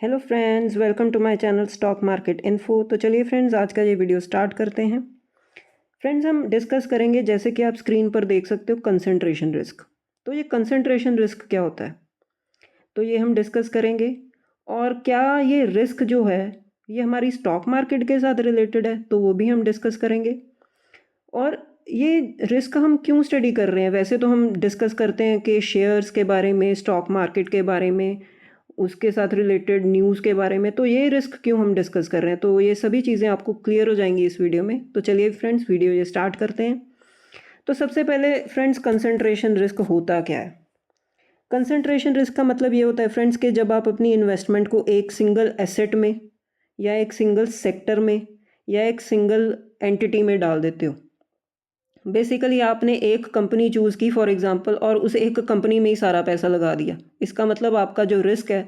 Hello friends, welcome to my channel stock market info. तो चलिए friends, आज का ये वीडियो स्टार्ट करते हैं। फ्रेंड्स, हम डिस्कस करेंगे, जैसे कि आप स्क्रीन पर देख सकते हो, कंसंट्रेशन रिस्क। तो ये कंसंट्रेशन रिस्क क्या होता है, तो ये हम डिस्कस करेंगे। और क्या ये रिस्क जो है ये हमारी स्टॉक मार्केट के साथ रिलेटेड है, तो वो भी हम डिस्कस करेंगे। और ये रिस्क हम क्यों स्टडी कर रहे हैं, वैसे तो हम डिस्कस करते हैं कि शेयर्स के बारे में, स्टॉक मार्केट के बारे में, उसके साथ रिलेटेड न्यूज़ के बारे में। तो ये रिस्क क्यों हम डिस्कस कर रहे हैं, तो ये सभी चीज़ें आपको क्लियर हो जाएंगी इस वीडियो में। तो चलिए फ्रेंड्स, वीडियो ये स्टार्ट करते हैं। तो सबसे पहले फ्रेंड्स, कंसंट्रेशन रिस्क होता क्या है। कंसंट्रेशन रिस्क का मतलब ये होता है फ्रेंड्स कि जब आप अपनी इन्वेस्टमेंट को एक सिंगल एसेट में या एक सिंगल सेक्टर में या एक सिंगल एंटिटी में डाल देते हो। बेसिकली आपने एक कंपनी चूज़ की फॉर एग्जांपल, और उस एक कंपनी में ही सारा पैसा लगा दिया। इसका मतलब आपका जो रिस्क है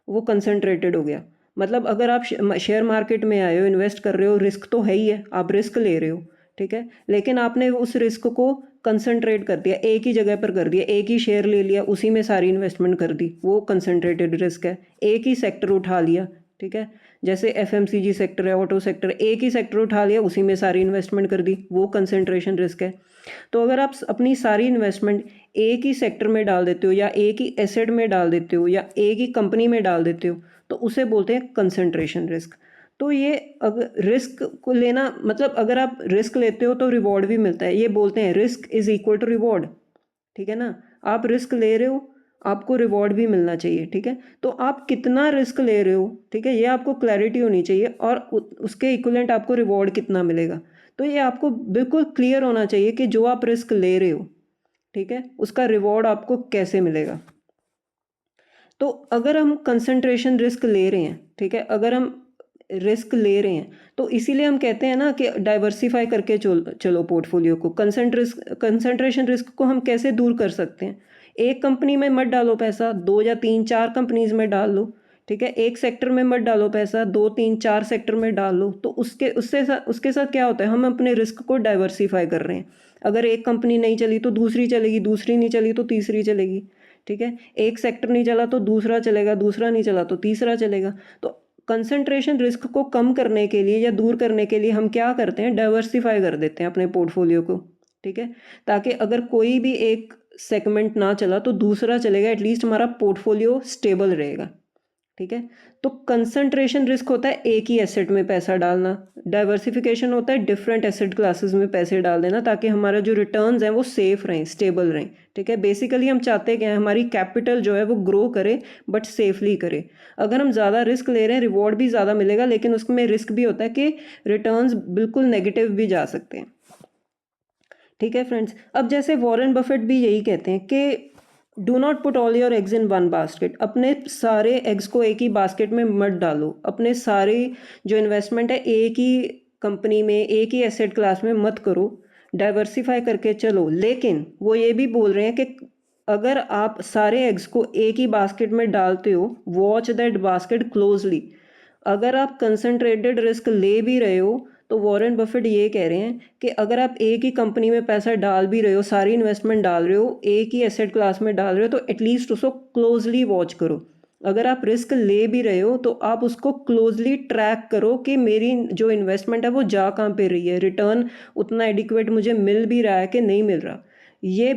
वो कंसंट्रेटेड हो गया। मतलब अगर आप शेयर मार्केट में आए हो, इन्वेस्ट कर रहे हो, रिस्क तो है ही है, आप रिस्क ले रहे हो, ठीक है। लेकिन आपने उस रिस्क को कंसंट्रेट कर दिया, एक ही जगह पर कर दिया, एक ही शेयर ले लिया, उसी में सारी इन्वेस्टमेंट कर दी, वो कंसंट्रेटेड रिस्क है। एक ही सेक्टर उठा लिया, ठीक है, जैसे एफएमसीजी सेक्टर है, ऑटो सेक्टर, एक ही सेक्टर उठा लिया, उसी में सारी इन्वेस्टमेंट कर दी, वो कंसंट्रेशन रिस्क है। तो अगर आप अपनी सारी इन्वेस्टमेंट एक ही सेक्टर में डाल देते हो या एक ही एसेट में डाल देते हो या एक ही कंपनी में डाल देते हो, तो उसे बोलते हैं कंसंट्रेशन रिस्क। तो ये अगर रिस्क को लेना, मतलब अगर आप रिस्क लेते हो तो रिवॉर्ड भी मिलता है, ये बोलते हैं risk is equal to reward, ठीक है ना। आप रिस्क ले रहे हो, आपको रिवॉर्ड भी मिलना चाहिए, ठीक है। तो आप कितना रिस्क ले रहे हो, ठीक है, ये आपको क्लैरिटी होनी चाहिए, और उसके इक्विवेलेंट आपको रिवॉर्ड कितना मिलेगा। तो ये आपको बिल्कुल क्लियर होना चाहिए कि जो आप रिस्क ले रहे हो, ठीक है, उसका रिवॉर्ड आपको कैसे मिलेगा। तो अगर हम कंसंट्रेशन रिस्क ले रहे हैं, ठीक है, अगर हम रिस्क ले रहे हैं, तो इसीलिए हम कहते हैं ना कि डाइवर्सिफाई करके चलो पोर्टफोलियो को। कंसंट्रेशन रिस्क को हम कैसे दूर कर सकते हैं। एक कंपनी में मत डालो पैसा, दो या तीन चार कंपनीज में डाल लो, ठीक है। एक सेक्टर में मत डालो पैसा, दो तीन चार सेक्टर में डाल लो। तो उसके साथ क्या होता है, हम अपने रिस्क को डाइवर्सिफाई कर रहे हैं। अगर एक कंपनी नहीं चली तो दूसरी चलेगी, दूसरी नहीं चली तो तीसरी चलेगी, ठीक है। एक सेक्टर नहीं चला तो दूसरा चलेगा, दूसरा नहीं चला तो तीसरा चलेगा। तो कंसंट्रेशन रिस्क को कम करने के लिए या दूर करने के लिए हम क्या करते हैं, डाइवर्सिफाई कर देते हैं अपने पोर्टफोलियो को, ठीक है। ताकि अगर कोई भी एक सेगमेंट ना चला तो दूसरा चलेगा, एटलीस्ट हमारा पोर्टफोलियो स्टेबल रहेगा, ठीक है। तो कंसंट्रेशन रिस्क होता है एक ही एसेट में पैसा डालना, डाइवर्सिफिकेशन होता है डिफरेंट एसेट क्लासेस में पैसे डाल देना, ताकि हमारा जो रिटर्न्स हैं वो सेफ रहें, स्टेबल रहें, ठीक है। बेसिकली हम चाहते हैं हमारी कैपिटल जो है वो ग्रो करे, बट सेफली करे। अगर हम ज़्यादा रिस्क ले रहे हैं, रिवॉर्ड भी ज़्यादा मिलेगा, लेकिन उसमें रिस्क भी होता है कि रिटर्न्स बिल्कुल नेगेटिव भी जा सकते हैं, ठीक है फ्रेंड्स। अब जैसे वॉरेन बफेट भी यही कहते हैं कि do not put all your eggs in one basket. अपने सारे एग्स को एक ही बास्केट में मत डालो, अपने सारे जो इन्वेस्टमेंट है एक ही कंपनी में, एक ही एसेट क्लास में मत करो, डाइवर्सिफाई करके चलो। लेकिन वो ये भी बोल रहे हैं कि अगर आप सारे एग्स को एक ही बास्केट में डालते हो, वॉच दैट बास्केट क्लोजली। अगर आप कंसंट्रेटेड रिस्क ले भी रहे हो, तो वॉरेन बफेट ये कह रहे हैं कि अगर आप एक ही कंपनी में पैसा डाल भी रहे हो, सारी इन्वेस्टमेंट डाल रहे हो, एक ही एसेट क्लास में डाल रहे हो, तो एटलीस्ट उसको क्लोजली वॉच करो। अगर आप रिस्क ले भी रहे हो तो आप उसको क्लोजली ट्रैक करो कि मेरी जो इन्वेस्टमेंट है वो जा कहाँ पे रही है, रिटर्न उतना एडिक्वेट मुझे मिल भी रहा है कि नहीं मिल रहा। ये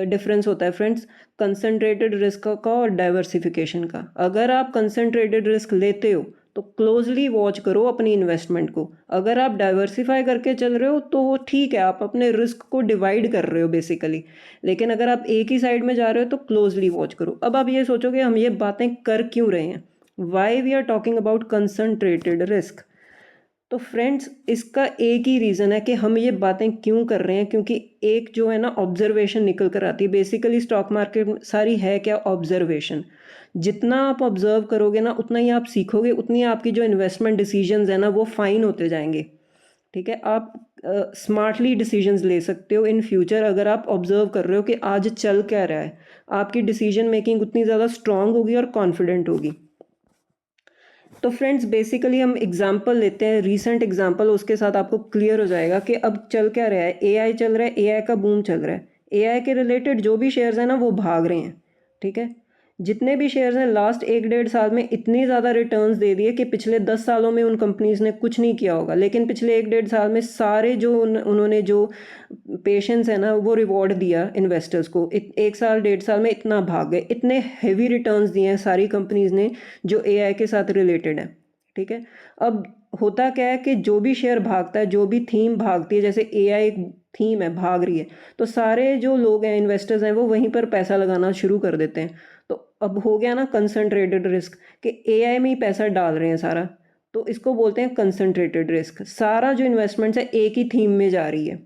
डिफरेंस होता है फ्रेंड्स, कंसंट्रेटेड रिस्क का और डाइवर्सिफिकेशन का। अगर आप कंसंट्रेटेड रिस्क लेते हो तो क्लोजली वॉच करो अपनी इन्वेस्टमेंट को। अगर आप डाइवर्सिफाई करके चल रहे हो तो ठीक है, आप अपने रिस्क को डिवाइड कर रहे हो बेसिकली। लेकिन अगर आप एक ही साइड में जा रहे हो तो क्लोजली वॉच करो। अब आप ये सोचोगे हम ये बातें कर क्यों रहे हैं, why we are talking about concentrated risk. तो फ्रेंड्स, इसका एक ही रीज़न है कि हम ये बातें क्यों कर रहे हैं, क्योंकि एक जो है ना ऑब्जर्वेशन निकल कर आती है। बेसिकली स्टॉक मार्केट में सारी है क्या, ऑब्जर्वेशन। जितना आप ऑब्जर्व करोगे ना, उतना ही आप सीखोगे, उतनी आपकी जो इन्वेस्टमेंट डिसीजंस है ना वो फाइन होते जाएंगे, ठीक है। आप स्मार्टली डिसीजंस ले सकते हो इन फ्यूचर अगर आप ऑब्जर्व कर रहे हो कि आज चल क्या रहा है। आपकी डिसीजन मेकिंग उतनी ज़्यादा स्ट्रांग होगी और कॉन्फिडेंट होगी। तो फ्रेंड्स, बेसिकली हम एग्जांपल लेते हैं, रीसेंट एग्जांपल, उसके साथ आपको क्लियर हो जाएगा कि अब चल क्या रहा है। एआई चल रहा है, एआई का बूम चल रहा है, एआई के रिलेटेड जो भी शेयर्स हैं ना वो भाग रहे हैं, ठीक है। जितने भी शेयर्स हैं लास्ट 1-1.5 साल में इतनी ज़्यादा रिटर्न्स दे दिए कि पिछले 10 सालों में उन कंपनीज़ ने कुछ नहीं किया होगा, लेकिन पिछले 1-1.5 साल में सारे जो उन्होंने जो पेशेंस है ना वो रिवॉर्ड दिया इन्वेस्टर्स को। 1 साल 1.5 साल में इतना भाग गए, इतने हैवी रिटर्न्स दिए हैं सारी कंपनीज़ ने जो AI के साथ रिलेटेड है। ठीक है, अब होता क्या है कि जो भी शेयर भागता है, जो भी थीम भागती है, जैसे AI एक थीम है भाग रही है, तो सारे जो लोग हैं इन्वेस्टर्स हैं वो वहीं पर पैसा लगाना शुरू कर देते हैं। तो अब हो गया ना कंसंट्रेटेड रिस्क कि AI में ही पैसा डाल रहे हैं सारा, तो इसको बोलते हैं कंसंट्रेटेड रिस्क। सारा जो इन्वेस्टमेंट्स है एक ही थीम में जा रही है।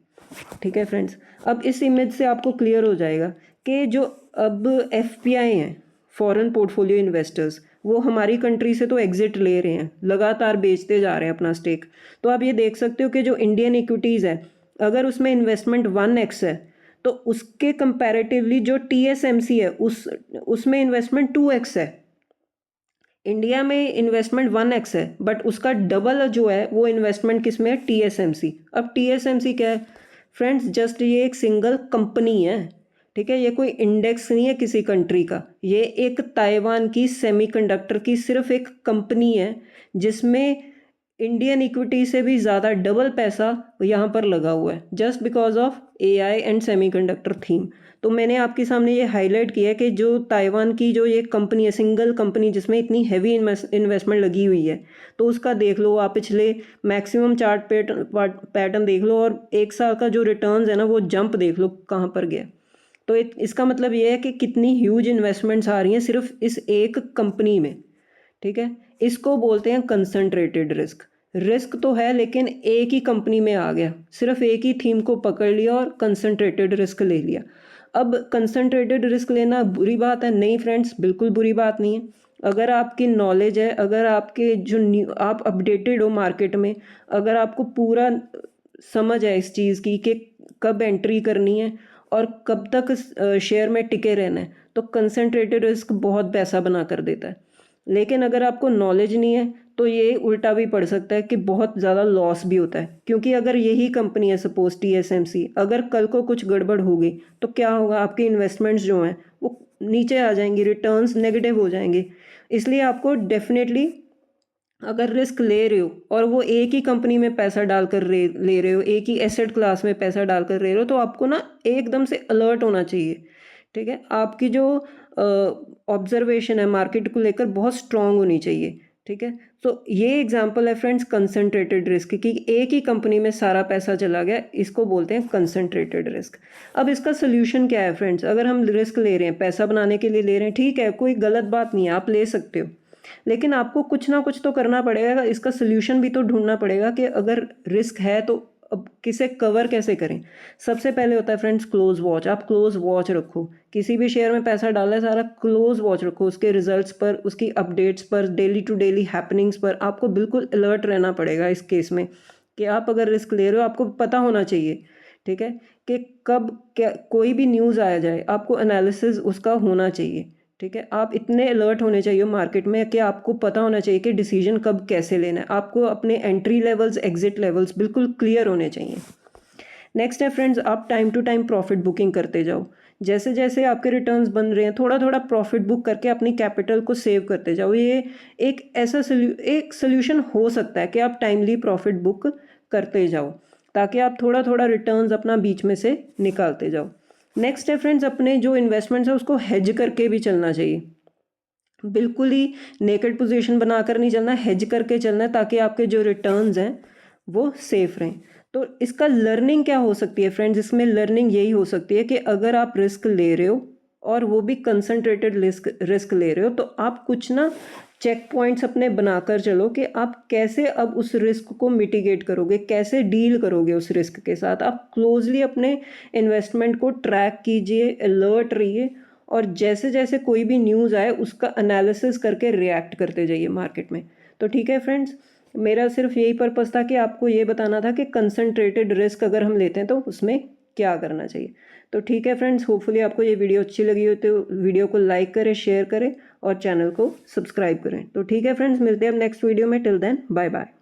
ठीक है फ्रेंड्स, अब इस इमेज से आपको क्लियर हो जाएगा कि जो अब FPI हैं, फॉरेन पोर्टफोलियो इन्वेस्टर्स, वो हमारी कंट्री से तो एग्जिट ले रहे हैं, लगातार बेचते जा रहे हैं अपना स्टेक। तो आप ये देख सकते हो कि जो इंडियन इक्विटीज़ है, अगर उसमें इन्वेस्टमेंट 1x है तो उसके कंपैरेटिवली जो TSMC है उसमें इन्वेस्टमेंट 2x है। इंडिया में इन्वेस्टमेंट 1x है बट उसका डबल जो है वो इन्वेस्टमेंट किस में है, TSMC। अब TSMC क्या है फ्रेंड्स, जस्ट ये एक सिंगल कंपनी है। ठीक है, ये कोई इंडेक्स नहीं है किसी कंट्री का, ये एक ताइवान की सेमीकंडक्टर की सिर्फ एक कंपनी है जिसमें इंडियन इक्विटी से भी ज़्यादा डबल पैसा यहाँ पर लगा हुआ है, just because of AI and semiconductor theme. तो मैंने आपके सामने ये हाईलाइट किया है कि जो ताइवान की जो ये कंपनी है, सिंगल कंपनी जिसमें इतनी हैवी इन्वेस्टमेंट लगी हुई है, तो उसका देख लो आप, पिछले मैक्सिमम चार्ट पैटर्न देख लो और 1 साल का जो रिटर्न्स है ना वो जंप देख लो कहाँ पर गया। तो इसका मतलब ये है कि कितनी ह्यूज इन्वेस्टमेंट्स आ रही हैं सिर्फ इस एक कंपनी में। ठीक है, इसको बोलते हैं कंसंट्रेटेड रिस्क। रिस्क तो है लेकिन एक ही कंपनी में आ गया, सिर्फ एक ही थीम को पकड़ लिया और कंसंट्रेटेड रिस्क ले लिया। अब कंसंट्रेटेड रिस्क लेना बुरी बात है? नहीं फ्रेंड्स, बिल्कुल बुरी बात नहीं है। अगर आपकी नॉलेज है, अगर आपके जो आप अपडेटेड हो मार्केट में, अगर आपको पूरा समझ है इस चीज़ की कि कब एंट्री करनी है और कब तक शेयर में टिके रहना है, तो कंसंट्रेटेड रिस्क बहुत पैसा बना कर देता है। लेकिन अगर आपको नॉलेज नहीं है तो ये उल्टा भी पड़ सकता है कि बहुत ज़्यादा लॉस भी होता है, क्योंकि अगर यही कंपनी है सपोज TSMC, अगर कल को कुछ गड़बड़ होगी तो क्या होगा, आपके इन्वेस्टमेंट्स जो हैं वो नीचे आ जाएंगी, रिटर्न्स नेगेटिव हो जाएंगे। इसलिए आपको डेफिनेटली अगर रिस्क ले रहे हो और वो एक ही कंपनी में पैसा डालकर ले रहे हो, एक ही एसेट क्लास में पैसा डालकर ले रहे हो, तो आपको ना एकदम से अलर्ट होना चाहिए। ठीक है, आपकी जो ऑब्जर्वेशन है मार्केट को लेकर बहुत स्ट्रांग होनी चाहिए। ठीक है, तो ये एग्जांपल है फ्रेंड्स कंसंट्रेटेड रिस्क की, एक ही कंपनी में सारा पैसा चला गया, इसको बोलते हैं कंसंट्रेटेड रिस्क। अब इसका सोल्यूशन क्या है फ्रेंड्स? अगर हम रिस्क ले रहे हैं, पैसा बनाने के लिए ले रहे हैं, ठीक है, कोई गलत बात नहीं है, आप ले सकते हो, लेकिन आपको कुछ ना कुछ तो करना पड़ेगा, इसका सोल्यूशन भी तो ढूंढना पड़ेगा कि अगर रिस्क है तो अब किसे कवर कैसे करें। सबसे पहले होता है फ्रेंड्स क्लोज वॉच। आप क्लोज वॉच रखो, किसी भी शेयर में पैसा डाला है सारा क्लोज वॉच रखो, उसके रिजल्ट्स पर, उसकी अपडेट्स पर, डेली टू डेली हैपनिंग्स पर आपको बिल्कुल अलर्ट रहना पड़ेगा। इस केस में कि आप अगर रिस्क ले रहे हो आपको पता होना चाहिए, ठीक है, कि कब क्या कोई भी न्यूज़ आया जाए आपको एनालिसिस उसका होना चाहिए। ठीक है, आप इतने अलर्ट होने चाहिए मार्केट में कि आपको पता होना चाहिए कि डिसीजन कब कैसे लेना है, आपको अपने एंट्री लेवल्स एग्जिट लेवल्स बिल्कुल क्लियर होने चाहिए। नेक्स्ट है फ्रेंड्स, आप time to time profit booking करते जाओ। जैसे जैसे आपके रिटर्न्स बन रहे हैं थोड़ा थोड़ा प्रॉफिट बुक करके अपनी कैपिटल को सेव करते जाओ। ये एक ऐसा एक सोल्यूशन हो सकता है कि आप टाइमली प्रॉफिट बुक करते जाओ ताकि आप थोड़ा थोड़ा रिटर्न्स अपना बीच में से निकालते जाओ। नेक्स्ट है फ्रेंड्स, अपने जो इन्वेस्टमेंट्स है उसको हेज करके भी चलना चाहिए। बिल्कुल ही नेकेड पोजीशन बनाकर नहीं चलना, हेज करके चलना है ताकि आपके जो रिटर्न्स हैं वो सेफ रहें। तो इसका लर्निंग क्या हो सकती है फ्रेंड्स? इसमें लर्निंग यही हो सकती है कि अगर आप रिस्क ले रहे हो और वो भी कंसंट्रेटेड रिस्क ले रहे हो तो आप कुछ ना चेक पॉइंट्स अपने बनाकर चलो कि आप कैसे अब उस रिस्क को मिटिगेट करोगे, कैसे डील करोगे उस रिस्क के साथ। आप क्लोजली अपने इन्वेस्टमेंट को ट्रैक कीजिए, अलर्ट रहिए और जैसे जैसे कोई भी न्यूज़ आए उसका एनालिसिस करके रिएक्ट करते जाइए मार्केट में। तो ठीक है फ्रेंड्स, मेरा सिर्फ यही पर्पस था कि आपको ये बताना था कि कंसंट्रेटेड रिस्क अगर हम लेते हैं तो उसमें क्या करना चाहिए। तो ठीक है फ्रेंड्स, होपफुली आपको ये वीडियो अच्छी लगी हो तो वीडियो को लाइक करें, शेयर करें और चैनल को सब्सक्राइब करें। तो ठीक है फ्रेंड्स, मिलते हैं अब नेक्स्ट वीडियो में। Till then bye bye.